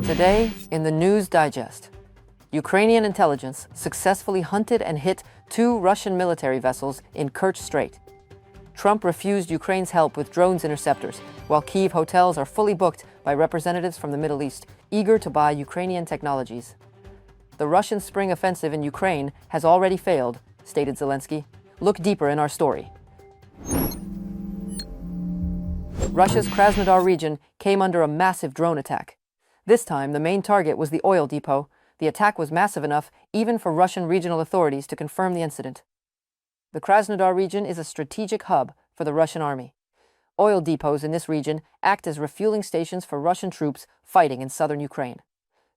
Today, in the News Digest, Ukrainian intelligence successfully hunted and hit 2 Russian military vessels in Kerch Strait. Trump refused Ukraine's help with drones interceptors, while Kyiv hotels are fully booked by representatives from the Middle East, eager to buy Ukrainian technologies. The Russian spring offensive in Ukraine has already failed, stated Zelenskyy. Look deeper in our story. Russia's Krasnodar region came under a massive drone attack. This time, the main target was the oil depot. The attack was massive enough even for Russian regional authorities to confirm the incident. The Krasnodar region is a strategic hub for the Russian army. Oil depots in this region act as refueling stations for Russian troops fighting in southern Ukraine.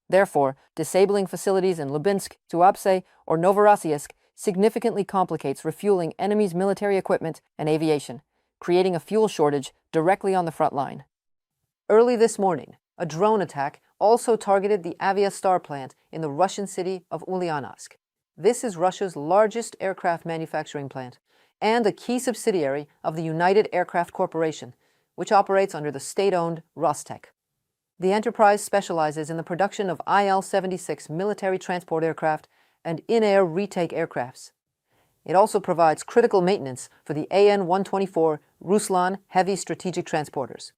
Therefore, disabling facilities in Lubinsk, Tuapse, or Novorossiysk significantly complicates refueling enemy's military equipment and aviation, creating a fuel shortage directly on the front line. Early this morning, a drone attack also targeted the Avantgarde plant in the Russian city of Ulyanovsk. This is Russia's largest aircraft manufacturing plant and a key subsidiary of the United Aircraft Corporation, which operates under the state-owned Rostec. The enterprise specializes in the production of Il-76 military transport aircraft and in-air retake aircrafts. It also provides critical maintenance for the An-124 Ruslan heavy strategic transporters.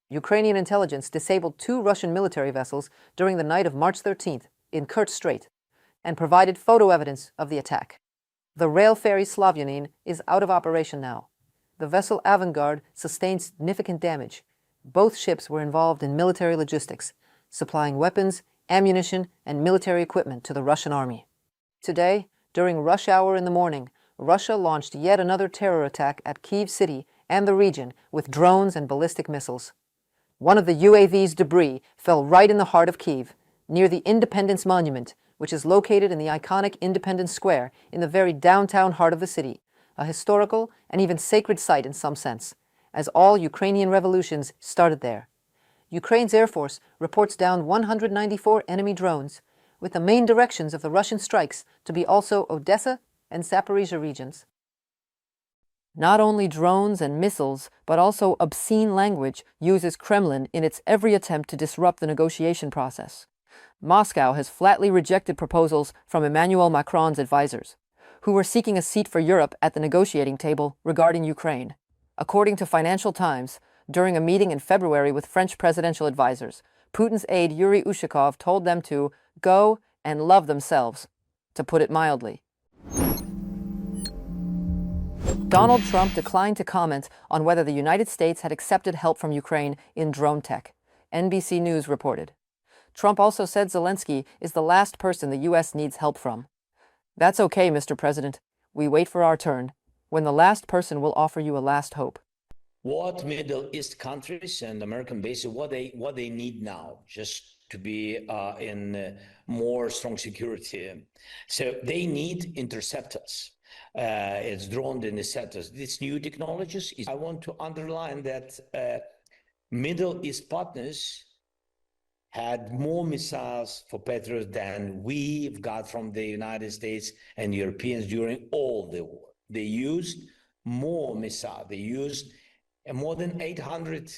Ukrainian intelligence disabled 2 Russian military vessels during the night of March 13th in Kerch Strait and provided photo evidence of the attack. The rail ferry Slavyanin is out of operation now. The vessel Avantgarde sustained significant damage. Both ships were involved in military logistics, supplying weapons, ammunition, and military equipment to the Russian army. Today, during rush hour in the morning, Russia launched yet another terror attack at Kyiv city and the region with drones and ballistic missiles. One of the UAV's debris fell right in the heart of Kyiv, near the Independence Monument, which is located in the iconic Independence Square in the very downtown heart of the city, a historical and even sacred site in some sense, as all Ukrainian revolutions started there. Ukraine's Air Force reports down 194 enemy drones, with the main directions of the Russian strikes to be also Odessa and Zaporizhia regions. Not only drones and missiles, but also obscene language uses Kremlin in its every attempt to disrupt the negotiation process. Moscow has flatly rejected proposals from Emmanuel Macron's advisors, who were seeking a seat for Europe at the negotiating table regarding Ukraine. According to Financial Times, during a meeting in February with French presidential advisors, Putin's aide Yuri Ushakov told them to go and love themselves, to put it mildly. Donald Trump declined to comment on whether the United States had accepted help from Ukraine in drone tech, NBC News reported. Trump also said Zelenskyy is the last person the U.S. needs help from. That's okay, Mr. President. We wait for our turn, when the last person will offer you a last hope. What Middle East countries and American bases, what they need now, just to be in more strong security. So they need interceptors. It's drone interceptors. These new technologies. I want to underline that Middle East partners had more missiles for Patriot than we've got from the United States and Europeans during all the war. They used more missiles. They used more than 800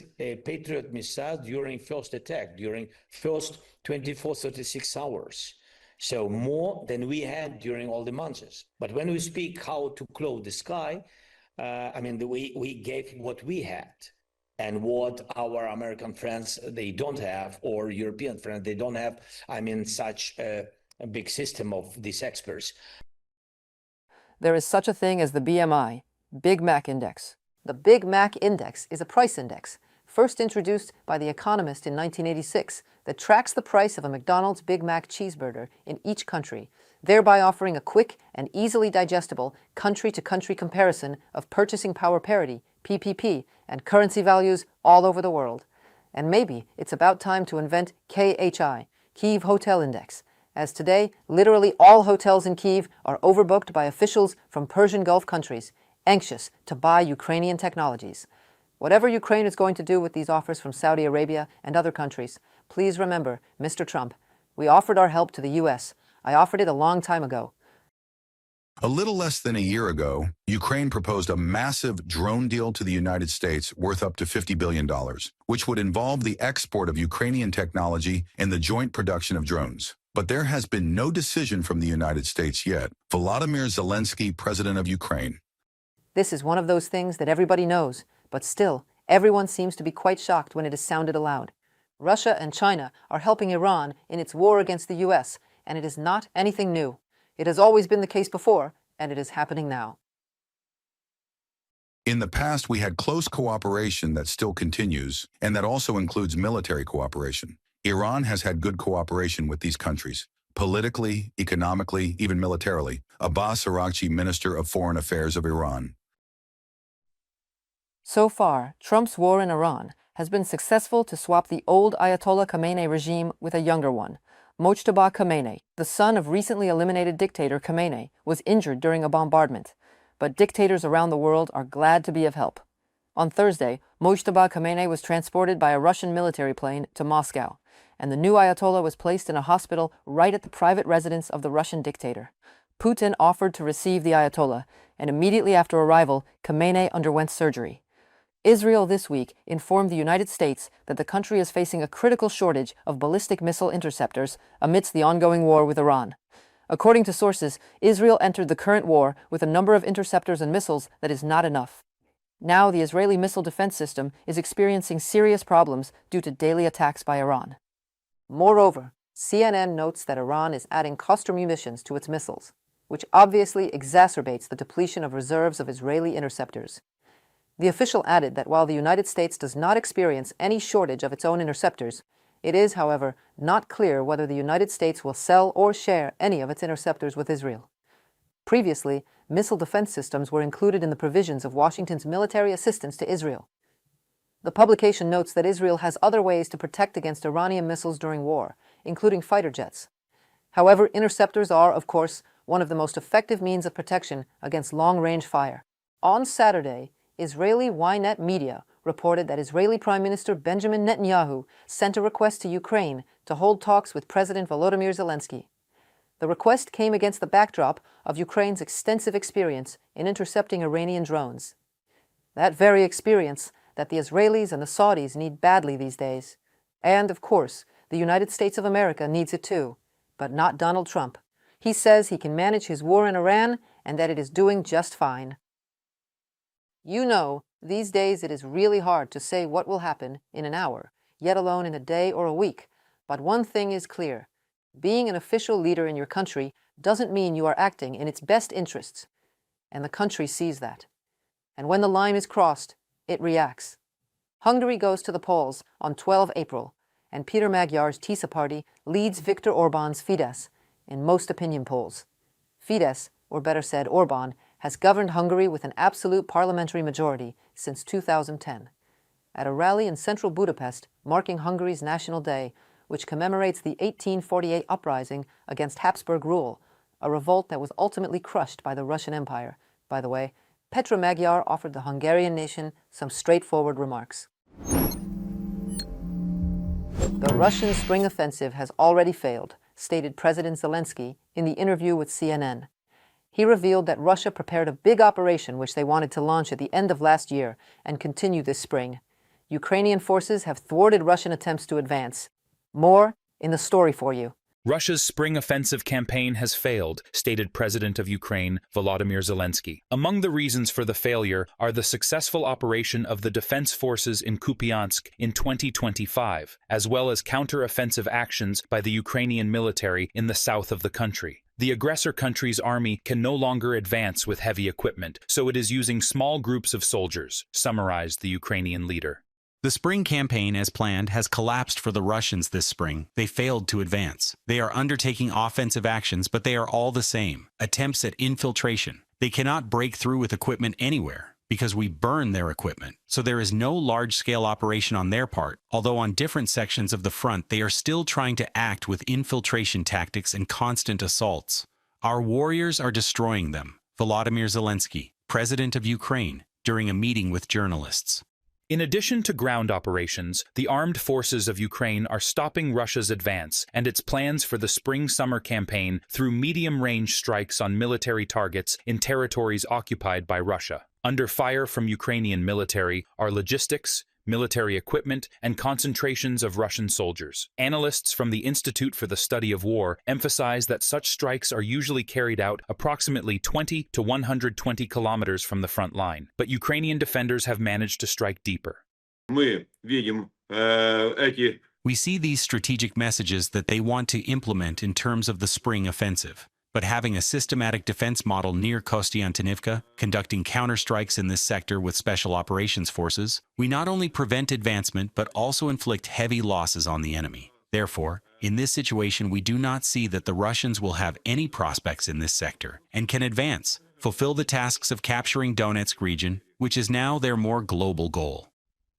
Patriot missiles during first attack, during first 24, 36 hours. So more than we had during all the months. But when we speak how to close the sky, we gave what we had. And what our American friends, they don't have, or European friends, they don't have, such a big system of these experts. There is such a thing as the BMI, Big Mac Index. The Big Mac Index is a price index, first introduced by The Economist in 1986, that tracks the price of a McDonald's Big Mac cheeseburger in each country, thereby offering a quick and easily digestible country-to-country comparison of purchasing power parity, PPP, and currency values all over the world. And maybe it's about time to invent KHI, Kyiv Hotel Index, as today literally all hotels in Kyiv are overbooked by officials from Persian Gulf countries, anxious to buy Ukrainian technologies. Whatever Ukraine is going to do with these offers from Saudi Arabia and other countries, please remember, Mr. Trump, we offered our help to the U.S. I offered it a long time ago. A little less than a year ago, Ukraine proposed a massive drone deal to the United States worth up to $50 billion, which would involve the export of Ukrainian technology and the joint production of drones. But there has been no decision from the United States yet. Volodymyr Zelenskyy, president of Ukraine. This is one of those things that everybody knows, but still, everyone seems to be quite shocked when it is sounded aloud. Russia and China are helping Iran in its war against the US, and it is not anything new. It has always been the case before, and it is happening now. In the past, we had close cooperation that still continues, and that also includes military cooperation. Iran has had good cooperation with these countries, politically, economically, even militarily. Abbas Araghchi, Minister of Foreign Affairs of Iran. So far, Trump's war in Iran has been successful to swap the old Ayatollah Khamenei regime with a younger one. Mojtaba Khamenei, the son of recently eliminated dictator Khamenei, was injured during a bombardment, but dictators around the world are glad to be of help. On Thursday, Mojtaba Khamenei was transported by a Russian military plane to Moscow, and the new Ayatollah was placed in a hospital right at the private residence of the Russian dictator. Putin offered to receive the Ayatollah, and immediately after arrival, Khamenei underwent surgery. Israel this week informed the United States that the country is facing a critical shortage of ballistic missile interceptors amidst the ongoing war with Iran. According to sources, Israel entered the current war with a number of interceptors and missiles that is not enough. Now the Israeli missile defense system is experiencing serious problems due to daily attacks by Iran. Moreover, CNN notes that Iran is adding cluster munitions to its missiles, which obviously exacerbates the depletion of reserves of Israeli interceptors. The official added that while the United States does not experience any shortage of its own interceptors, it is, however, not clear whether the United States will sell or share any of its interceptors with Israel. Previously, missile defense systems were included in the provisions of Washington's military assistance to Israel. The publication notes that Israel has other ways to protect against Iranian missiles during war, including fighter jets. However, interceptors are, of course, one of the most effective means of protection against long-range fire. On Saturday, Israeli Ynet media reported that Israeli Prime Minister Benjamin Netanyahu sent a request to Ukraine to hold talks with President Volodymyr Zelenskyy. The request came against the backdrop of Ukraine's extensive experience in intercepting Iranian drones. That very experience that the Israelis and the Saudis need badly these days. And, of course, the United States of America needs it too, but not Donald Trump. He says he can manage his war in Iran and that it is doing just fine. You know, these days it is really hard to say what will happen in an hour, yet alone in a day or a week. But one thing is clear. Being an official leader in your country doesn't mean you are acting in its best interests. And the country sees that. And when the line is crossed, it reacts. Hungary goes to the polls on 12 April, and Peter Magyar's TISA party leads Viktor Orban's Fidesz in most opinion polls. Fidesz, or better said Orban, has governed Hungary with an absolute parliamentary majority since 2010. At a rally in central Budapest marking Hungary's National Day, which commemorates the 1848 uprising against Habsburg rule, a revolt that was ultimately crushed by the Russian Empire. By the way, Petra Magyar offered the Hungarian nation some straightforward remarks. The Russian spring offensive has already failed, stated President Zelenskyy in the interview with CNN. He revealed that Russia prepared a big operation which they wanted to launch at the end of last year and continue this spring. Ukrainian forces have thwarted Russian attempts to advance. More in the story for you. Russia's spring offensive campaign has failed, stated President of Ukraine Volodymyr Zelenskyy. Among the reasons for the failure are the successful operation of the defense forces in Kupiansk in 2025, as well as counter-offensive actions by the Ukrainian military in the south of the country. The aggressor country's army can no longer advance with heavy equipment, so it is using small groups of soldiers, summarized the Ukrainian leader. The spring campaign, as planned, has collapsed for the Russians this spring. They failed to advance. They are undertaking offensive actions, but they are all the same. Attempts at infiltration. They cannot break through with equipment anywhere, because we burn their equipment. So there is no large-scale operation on their part, although on different sections of the front they are still trying to act with infiltration tactics and constant assaults. Our warriors are destroying them. Volodymyr Zelenskyy, President of Ukraine, during a meeting with journalists. In addition to ground operations, the armed forces of Ukraine are stopping Russia's advance and its plans for the spring-summer campaign through medium-range strikes on military targets in territories occupied by Russia. Under fire from Ukrainian military are logistics, military equipment, and concentrations of Russian soldiers. Analysts from the Institute for the Study of War emphasize that such strikes are usually carried out approximately 20 to 120 kilometers from the front line, but Ukrainian defenders have managed to strike deeper. We see these strategic messages that they want to implement in terms of the spring offensive. But having a systematic defense model near Kostiantynivka, conducting counterstrikes in this sector with special operations forces, we not only prevent advancement but also inflict heavy losses on the enemy. Therefore, in this situation we do not see that the Russians will have any prospects in this sector and can advance, fulfill the tasks of capturing Donetsk region, which is now their more global goal.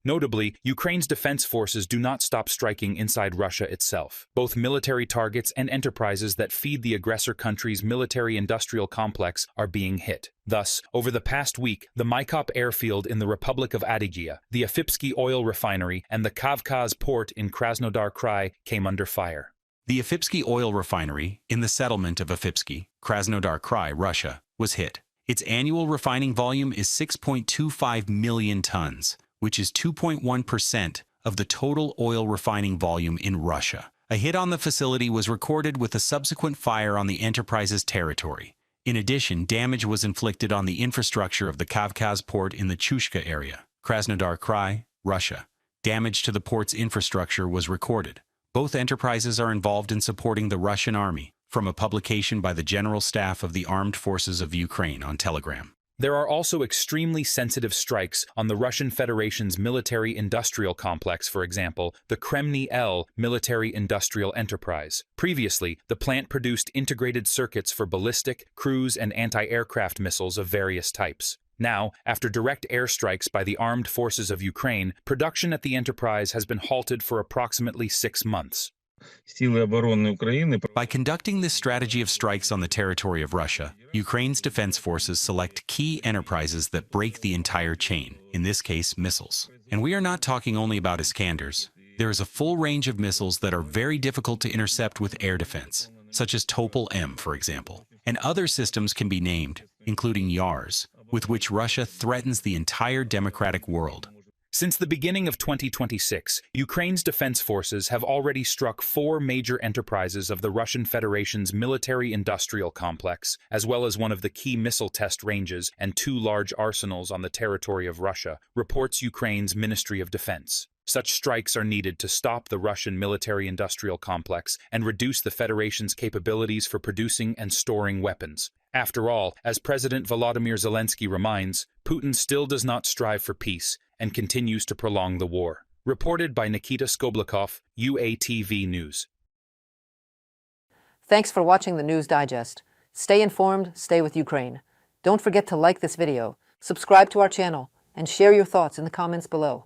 Notably, Ukraine's defense forces do not stop striking inside Russia itself. Both military targets and enterprises that feed the aggressor country's military-industrial complex are being hit. Thus, over the past week, the Mykop airfield in the Republic of Adygea, the Afipsky oil refinery, and the Kavkaz port in Krasnodar Krai came under fire. The Afipsky oil refinery, in the settlement of Afipsky, Krasnodar Krai, Russia, was hit. Its annual refining volume is 6.25 million tons, which is 2.1% of the total oil refining volume in Russia. A hit on the facility was recorded with a subsequent fire on the enterprise's territory. In addition, damage was inflicted on the infrastructure of the Kavkaz port in the Chushka area, Krasnodar Krai, Russia. Damage to the port's infrastructure was recorded. Both enterprises are involved in supporting the Russian army, from a publication by the General Staff of the Armed Forces of Ukraine on Telegram. There are also extremely sensitive strikes on the Russian Federation's military-industrial complex, for example, the Kremlin military-industrial enterprise. Previously, the plant produced integrated circuits for ballistic, cruise, and anti-aircraft missiles of various types. Now, after direct airstrikes by the armed forces of Ukraine, production at the enterprise has been halted for approximately 6 months. By conducting this strategy of strikes on the territory of Russia, Ukraine's defense forces select key enterprises that break the entire chain, in this case missiles. And we are not talking only about Iskanders. There is a full range of missiles that are very difficult to intercept with air defense, such as Topol-M, for example. And other systems can be named, including GURs, with which Russia threatens the entire democratic world. Since the beginning of 2026, Ukraine's defense forces have already struck 4 major enterprises of the Russian Federation's military-industrial complex, as well as one of the key missile test ranges and 2 large arsenals on the territory of Russia, reports Ukraine's Ministry of Defense. Such strikes are needed to stop the Russian military-industrial complex and reduce the Federation's capabilities for producing and storing weapons. After all, as President Volodymyr Zelenskyy reminds, Putin still does not strive for peace and continues to prolong the war. Reported by Nikita Skoblikov, UATV News. Thanks for watching the News Digest. Stay informed, stay with Ukraine. Don't forget to like this video, subscribe to our channel, and share your thoughts in the comments below.